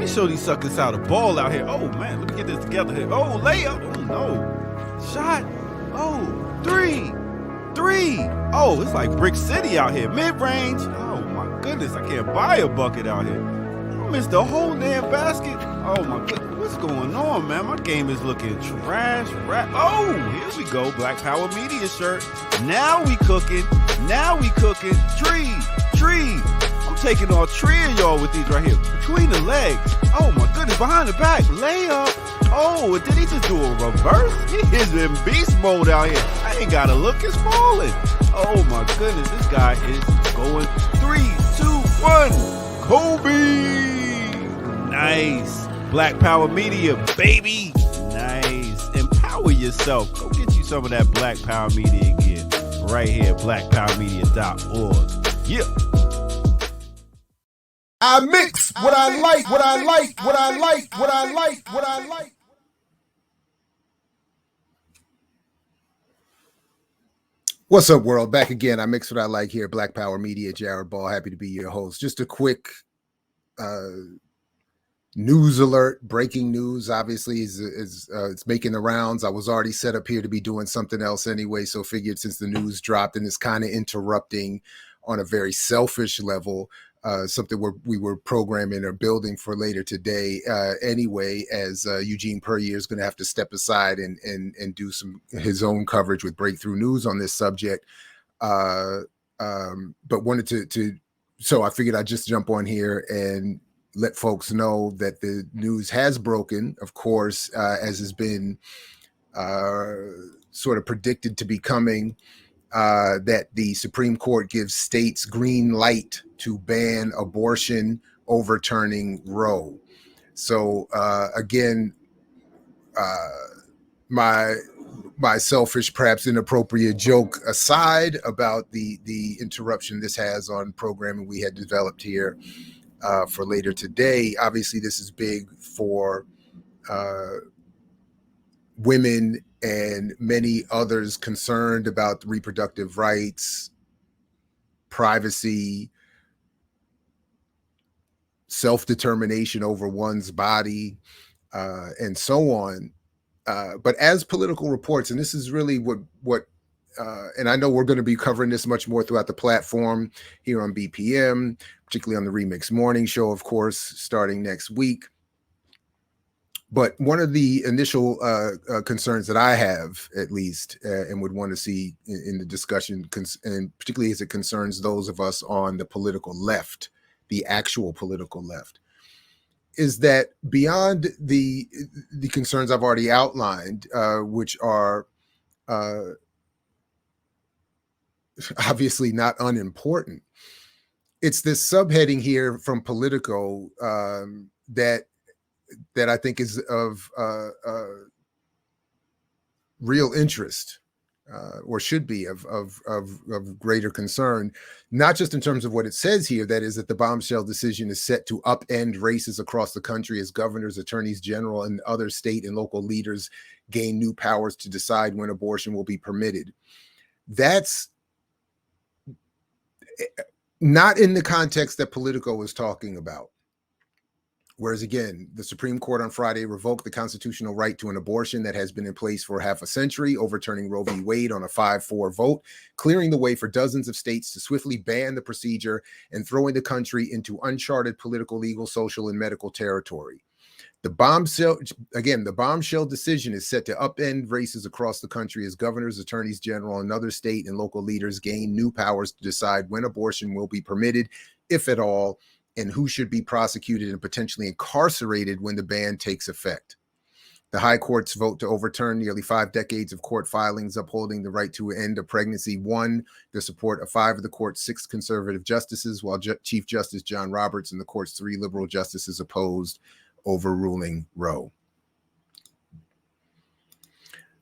me show these suckers how to ball out here. Oh, man, let me get this together here. Oh, layup. Oh, no. Shot. Oh, three. Oh, it's like Brick City out here. Mid-range. Oh, my goodness. I can't buy a bucket out here. I missed the whole damn basket. Oh, my goodness. What's going on, man? My game is looking trash. Oh, here we go. Black Power Media shirt. Now we cooking. Tree. I'm taking all three of y'all with these right here. Between the legs. Oh, my goodness. Behind the back. Layup. Oh, did he just do a reverse? He is in beast mode out here. I ain't got to look. It's falling. Oh, my goodness. This guy is going 3, 2, 1. Kobe. Nice. Black Power Media, baby. Nice. Empower yourself. Go get you some of that Black Power Media again. Right here, blackpowermedia.org. Yeah. I mix what I like. What's up, world? Back again. I mix what I like here. Black Power Media, Jared Ball. Happy to be your host. Just a quick news alert. Breaking news, obviously, is it's making the rounds. I was already set up here to be doing something else anyway, so figured since the news dropped and it's kind of interrupting on a very selfish level, something we were programming or building for later today anyway, as Eugene Puryear is going to have to step aside and do his own coverage with breakthrough news on this subject. But wanted to so I figured I'd just jump on here and let folks know that the news has broken, of course, as has been sort of predicted to be coming, that the Supreme Court gives states green light to ban abortion, overturning Roe. So again, my selfish, perhaps inappropriate joke aside about the interruption this has on programming we had developed here for later today. Obviously, this is big for women and many others concerned about reproductive rights, privacy, self-determination over one's body, and so on. But as political reports, and this is really what and I know we're going to be covering this much more throughout the platform here on BPM, particularly on the Remix Morning Show, of course, starting next week. But one of the initial concerns that I have, at least, and would want to see in the discussion, and particularly as it concerns those of us on the political left, the actual political left, is that beyond the concerns I've already outlined, which are obviously not unimportant, it's this subheading here from Politico that I think is of real interest, or should be of greater concern, not just in terms of what it says here, that is that the bombshell decision is set to upend races across the country as governors, attorneys general, and other state and local leaders gain new powers to decide when abortion will be permitted. That's not in the context that Politico is talking about. Whereas, again, the Supreme Court on Friday revoked the constitutional right to an abortion that has been in place for half a century, overturning Roe v. Wade on a 5-4 vote, clearing the way for dozens of states to swiftly ban the procedure and throwing the country into uncharted political, legal, social, and medical territory. The bombshell decision is set to upend races across the country as governors, attorneys general, and other state and local leaders gain new powers to decide when abortion will be permitted, if at all, and who should be prosecuted and potentially incarcerated when the ban takes effect. The High Court's vote to overturn nearly 5 decades of court filings upholding the right to end a pregnancy won the support of 5 of the court's 6 conservative justices, while Chief Justice John Roberts and the court's 3 liberal justices opposed overruling Roe.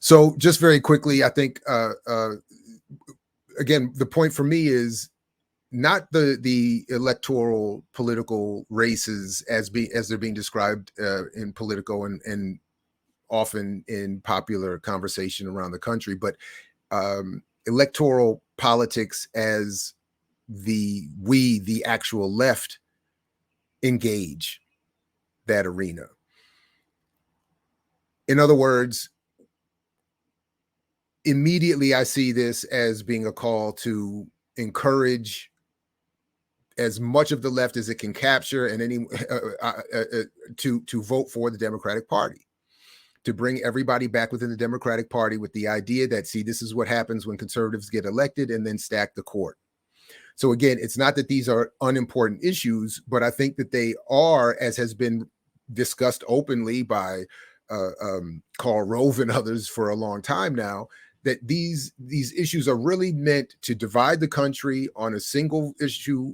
So just very quickly, I think, again, the point for me is not the electoral political races as they're being described in Politico and often in popular conversation around the country, but electoral politics as the actual left engage. that arena. In other words, immediately I see this as being a call to encourage as much of the left as it can capture and to vote for the Democratic Party, to bring everybody back within the Democratic Party with the idea that, see, this is what happens when conservatives get elected, and then stack the court. So again, it's not that these are unimportant issues, but I think that they are, as has been discussed openly by Carl Rove and others for a long time now, that these issues are really meant to divide the country on a single issue,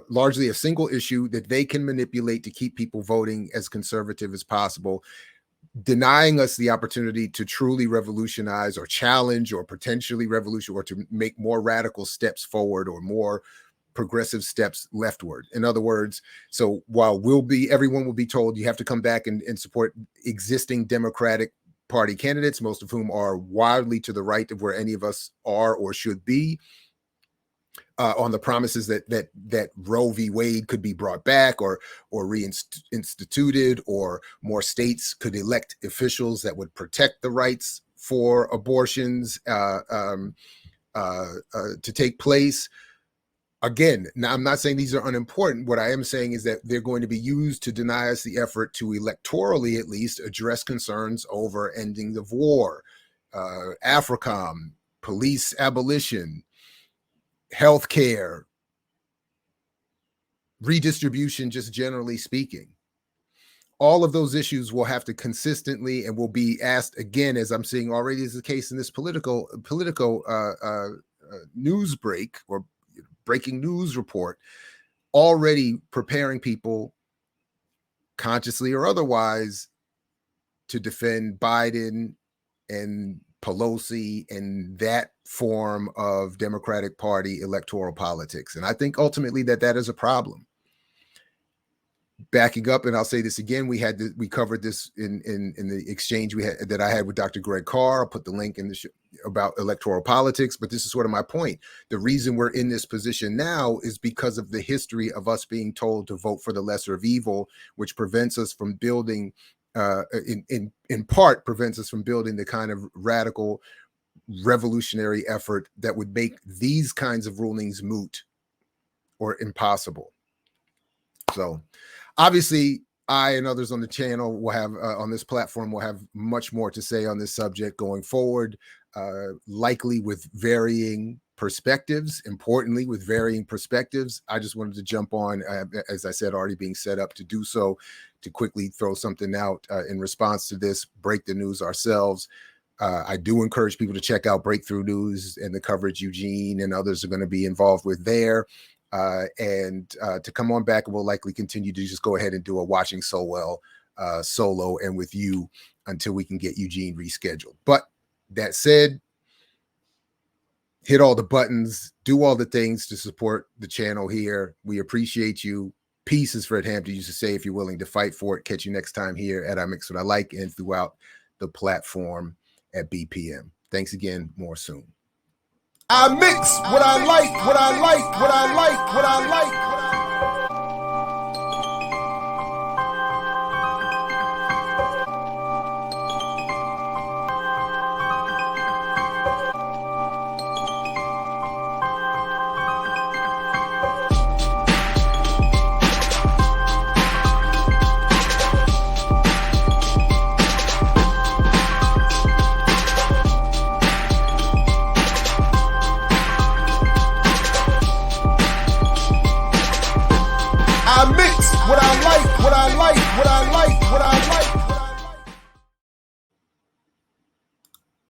largely a single issue that they can manipulate to keep people voting as conservative as possible, denying us the opportunity to truly revolutionize or challenge or potentially revolution, or to make more radical steps forward or more progressive steps leftward. In other words, so while everyone will be told you have to come back and support existing Democratic Party candidates, most of whom are wildly to the right of where any of us are or should be, on the promises that Roe v. Wade could be brought back or reinstituted, or more states could elect officials that would protect the rights for abortions to take place. Again, now I'm not saying these are unimportant. What I am saying is that they're going to be used to deny us the effort to electorally, at least, address concerns over ending the war, AFRICOM, police abolition, healthcare, redistribution, just generally speaking. All of those issues will have to consistently, and will be asked again, as I'm seeing already is the case in this Politico news break, or breaking news report, already preparing people, consciously or otherwise, to defend Biden and Pelosi and that form of Democratic Party electoral politics. And I think ultimately that is a problem. Backing up, and I'll say this again, we covered this in the exchange that I had with Dr. Greg Carr. I'll put the link in the show about electoral politics, but this is sort of my point. The reason we're in this position now is because of the history of us being told to vote for the lesser of evil, which prevents us from building, in part prevents us from building the kind of radical revolutionary effort that would make these kinds of rulings moot or impossible. So obviously, I and others on the channel will have, on this platform, will have much more to say on this subject going forward, likely with varying perspectives, importantly, with varying perspectives. I just wanted to jump on, as I said, already being set up to do so, to quickly throw something out in response to this, break the news ourselves. I do encourage people to check out Breakthrough News and the coverage Eugene and others are going to be involved with there. And to come on back, and we'll likely continue to just go ahead and do a Watching So Well solo and with you until we can get Eugene rescheduled. But that said, hit all the buttons, do all the things to support the channel here. We appreciate you. Peace, as Fred Hampton used to say, if you're willing to fight for it. Catch you next time here at I Mix What I Like and throughout the platform at BPM. Thanks again. More soon. I mix what I like, what I like, what I like, what I like. I mix what I like, what I like, what I like, what I like.